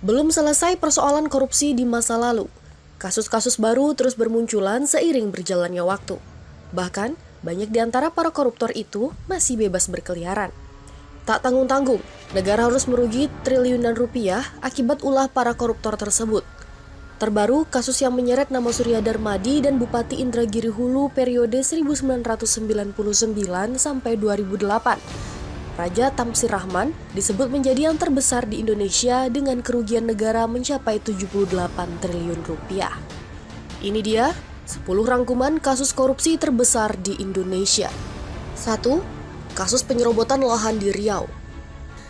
Belum selesai persoalan korupsi di masa lalu. Kasus-kasus baru terus bermunculan seiring berjalannya waktu. Bahkan, banyak di antara para koruptor itu masih bebas berkeliaran. Tak tanggung-tanggung, negara harus merugi triliunan rupiah akibat ulah para koruptor tersebut. Terbaru, kasus yang menyeret nama Surya Darmadi dan Bupati Indragiri Hulu periode 1999 sampai 2008. Raja Tamsir Rahman disebut menjadi yang terbesar di Indonesia dengan kerugian negara mencapai 78 triliun rupiah. Ini dia 10 rangkuman kasus korupsi terbesar di Indonesia. 1. Kasus penyerobotan lahan di Riau.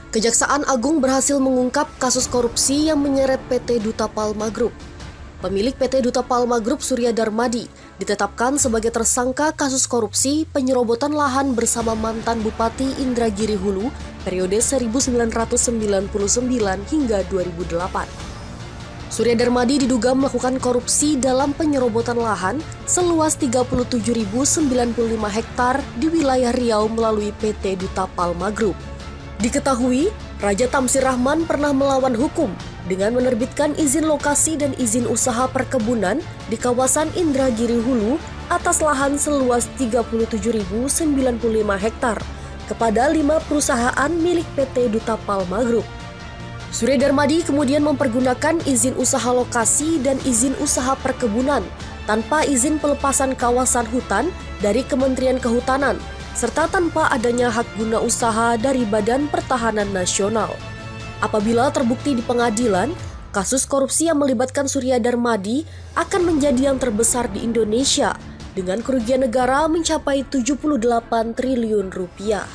Kejaksaan Agung berhasil mengungkap kasus korupsi yang menyeret PT Duta Palma Group. Pemilik PT Duta Palma Group Surya Darmadi ditetapkan sebagai tersangka kasus korupsi penyerobotan lahan bersama mantan Bupati Indragiri Hulu periode 1999 hingga 2008. Surya Darmadi diduga melakukan korupsi dalam penyerobotan lahan seluas 37.095 hektar di wilayah Riau melalui PT Duta Palma Group. Diketahui, Raja Tamsir Rahman pernah melawan hukum dengan menerbitkan izin lokasi dan izin usaha perkebunan di kawasan Indragiri Hulu atas lahan seluas 37.095 hektar kepada 5 perusahaan milik PT Duta Palma Group. Surya Darmadi kemudian mempergunakan izin usaha lokasi dan izin usaha perkebunan tanpa izin pelepasan kawasan hutan dari Kementerian Kehutanan, serta tanpa adanya hak guna usaha dari Badan Pertahanan Nasional. Apabila terbukti di pengadilan, kasus korupsi yang melibatkan Surya Darmadi akan menjadi yang terbesar di Indonesia dengan kerugian negara mencapai 78 triliun rupiah.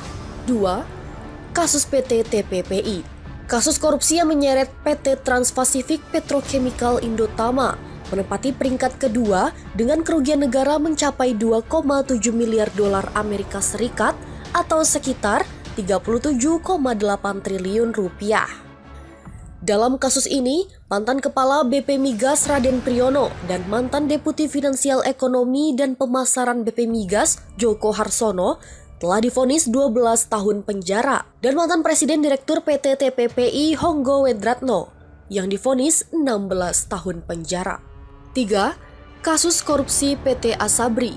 2. Kasus PT TPPI. Kasus korupsi yang menyeret PT Trans-Pasifik Petrochemical Indotama menempati peringkat kedua dengan kerugian negara mencapai 2,7 miliar dolar Amerika Serikat atau sekitar 37,8 triliun rupiah. Dalam kasus ini, mantan Kepala BP Migas Raden Priyono dan mantan Deputi Finansial Ekonomi dan Pemasaran BP Migas Joko Harsono telah divonis 12 tahun penjara dan mantan Presiden Direktur PT TPPI Honggo Wedratno yang divonis 16 tahun penjara. 3. Kasus korupsi PT Asabri.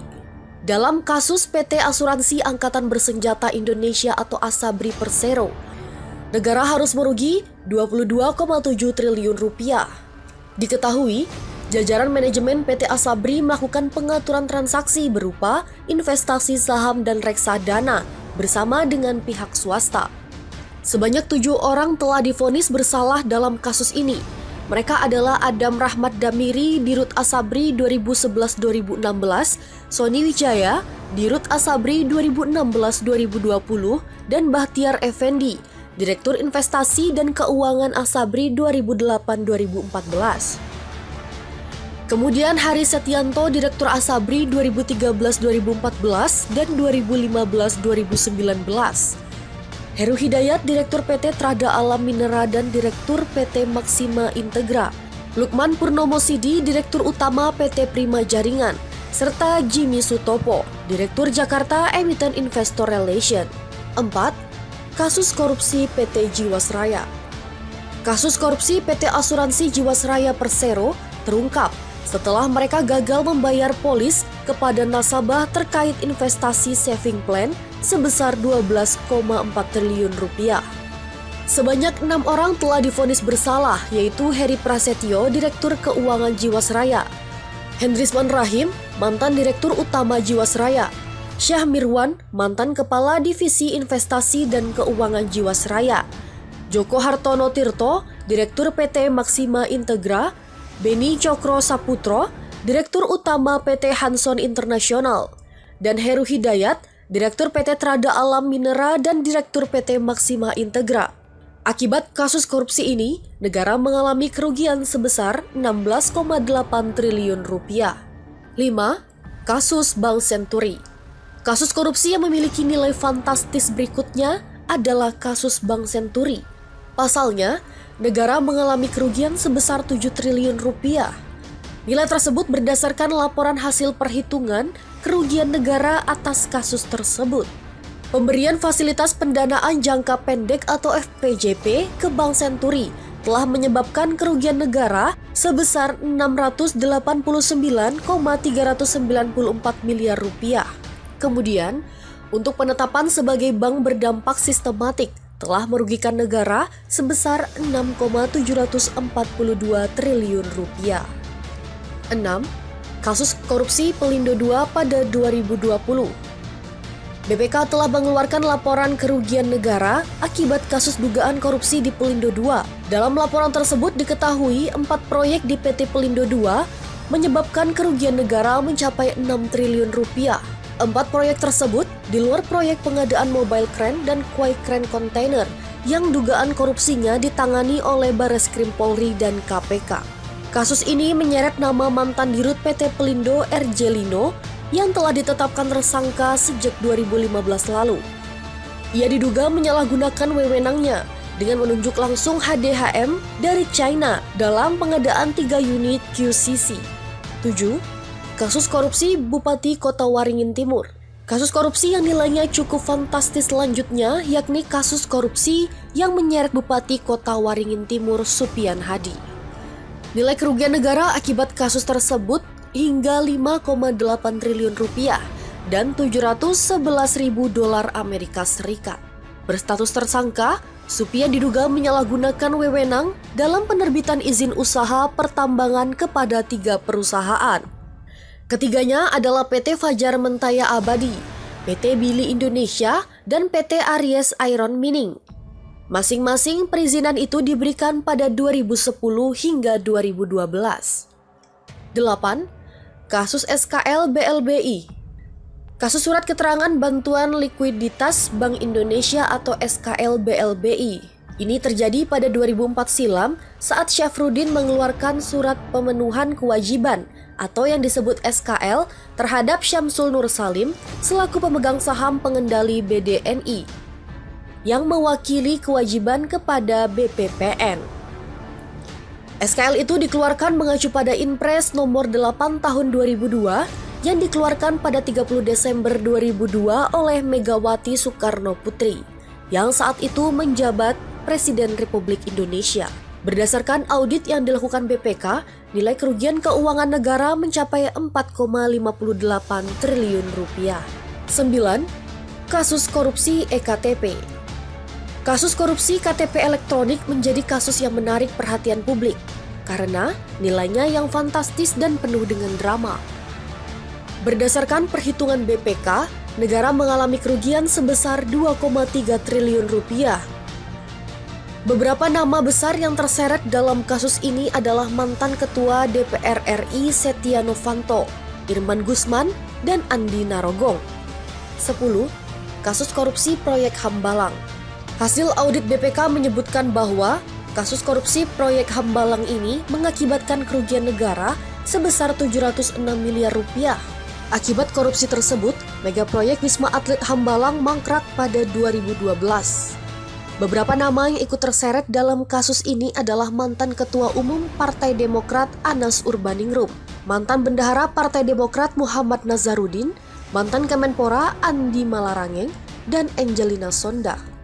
Dalam kasus PT Asuransi Angkatan Bersenjata Indonesia atau Asabri Persero, negara harus merugi 22,7 triliun rupiah. Diketahui, jajaran manajemen PT Asabri melakukan pengaturan transaksi berupa investasi saham dan reksadana bersama dengan pihak swasta. Sebanyak 7 orang telah divonis bersalah dalam kasus ini. Mereka adalah Adam Rahmat Damiri, Dirut Asabri 2011-2016, Sony Wijaya, Dirut Asabri 2016-2020, dan Bahtiar Effendi, Direktur Investasi dan Keuangan Asabri 2008-2014. Kemudian Haris Setianto, Direktur Asabri 2013-2014 dan 2015-2019. Heru Hidayat, Direktur PT Trada Alam Minera dan Direktur PT Maxima Integra. Lukman Purnomo Sidi, Direktur Utama PT Prima Jaringan. Serta Jimmy Sutopo, Direktur Jakarta Emiten Investor Relation. 4. Kasus korupsi PT Jiwasraya. Kasus korupsi PT Asuransi Jiwasraya Persero terungkap setelah mereka gagal membayar polis kepada nasabah terkait investasi saving plan sebesar 12,4 triliun rupiah. Sebanyak 6 orang telah divonis bersalah, yaitu Heri Prasetyo, Direktur Keuangan Jiwasraya, Hendrisman Rahim, mantan Direktur Utama Jiwasraya, Syah Mirwan, mantan Kepala Divisi Investasi dan Keuangan Jiwasraya, Joko Hartono Tirto, Direktur PT Maxima Integra, Beni Cokro Saputro, Direktur Utama PT Hanson Internasional, dan Heru Hidayat, Direktur PT Trada Alam Minera dan Direktur PT Maxima Integra. Akibat kasus korupsi ini, negara mengalami kerugian sebesar 16,8 triliun rupiah. 5. Kasus Bank Senturi. Kasus korupsi yang memiliki nilai fantastis berikutnya adalah kasus Bank Senturi. Pasalnya, negara mengalami kerugian sebesar 7 triliun rupiah. Nilai tersebut berdasarkan laporan hasil perhitungan kerugian negara atas kasus tersebut. Pemberian fasilitas pendanaan jangka pendek atau FPJP ke Bank Senturi telah menyebabkan kerugian negara sebesar 689,394 miliar rupiah. Kemudian, untuk penetapan sebagai bank berdampak sistematik telah merugikan negara sebesar 6,742 triliun rupiah. 6. Kasus korupsi Pelindo II pada 2020. BPK telah mengeluarkan laporan kerugian negara akibat kasus dugaan korupsi di Pelindo II. Dalam laporan tersebut diketahui 4 proyek di PT Pelindo II menyebabkan kerugian negara mencapai 6 triliun rupiah. 4 proyek tersebut di luar proyek pengadaan mobile crane dan quay crane container yang dugaan korupsinya ditangani oleh Bareskrim Polri dan KPK. Kasus ini menyeret nama mantan dirut PT Pelindo R.J. Lino yang telah ditetapkan tersangka sejak 2015 lalu. Ia diduga menyalahgunakan wewenangnya dengan menunjuk langsung HDHM dari China dalam pengadaan 3 unit QCC. 7. Kasus korupsi Bupati Kota Waringin Timur. Kasus korupsi yang nilainya cukup fantastis selanjutnya yakni kasus korupsi yang menyeret Bupati Kota Waringin Timur Supian Hadi. Nilai kerugian negara akibat kasus tersebut hingga 5,8 triliun rupiah dan 711.000 dolar Amerika Serikat. Berstatus tersangka, Supian diduga menyalahgunakan wewenang dalam penerbitan izin usaha pertambangan kepada 3 perusahaan. Ketiganya adalah PT Fajar Mentaya Abadi, PT Bili Indonesia, dan PT Aries Iron Mining. Masing-masing perizinan itu diberikan pada 2010 hingga 2012. 8. Kasus SKL BLBI. Kasus Surat Keterangan Bantuan Likuiditas Bank Indonesia atau SKL BLBI. Ini terjadi pada 2004 silam saat Syafruddin mengeluarkan surat pemenuhan kewajiban atau yang disebut SKL terhadap Syamsul Nur Salim selaku pemegang saham pengendali BDNI yang mewakili kewajiban kepada BPPN. SKL itu dikeluarkan mengacu pada Inpres nomor 8 tahun 2002 yang dikeluarkan pada 30 Desember 2002 oleh Megawati Soekarno Putri yang saat itu menjabat Presiden Republik Indonesia. Berdasarkan audit yang dilakukan BPK, nilai kerugian keuangan negara mencapai 4,58 triliun rupiah. 9. Kasus korupsi EKTP. Kasus korupsi KTP elektronik menjadi kasus yang menarik perhatian publik karena nilainya yang fantastis dan penuh dengan drama. Berdasarkan perhitungan BPK, negara mengalami kerugian sebesar 2,3 triliun rupiah. Beberapa nama besar yang terseret dalam kasus ini adalah mantan Ketua DPR RI Setia Novanto, Irman Gusman, dan Andi Narogong. 10. Kasus korupsi proyek Hambalang. Hasil audit BPK menyebutkan bahwa kasus korupsi proyek Hambalang ini mengakibatkan kerugian negara sebesar 706 miliar rupiah. Akibat korupsi tersebut, mega proyek Wisma Atlet Hambalang mangkrak pada 2012. Beberapa nama yang ikut terseret dalam kasus ini adalah mantan Ketua Umum Partai Demokrat Anas Urbaningrum, mantan Bendahara Partai Demokrat Muhammad Nazarudin, mantan Kemenpora Andi Malarangeng, dan Angelina Sondah.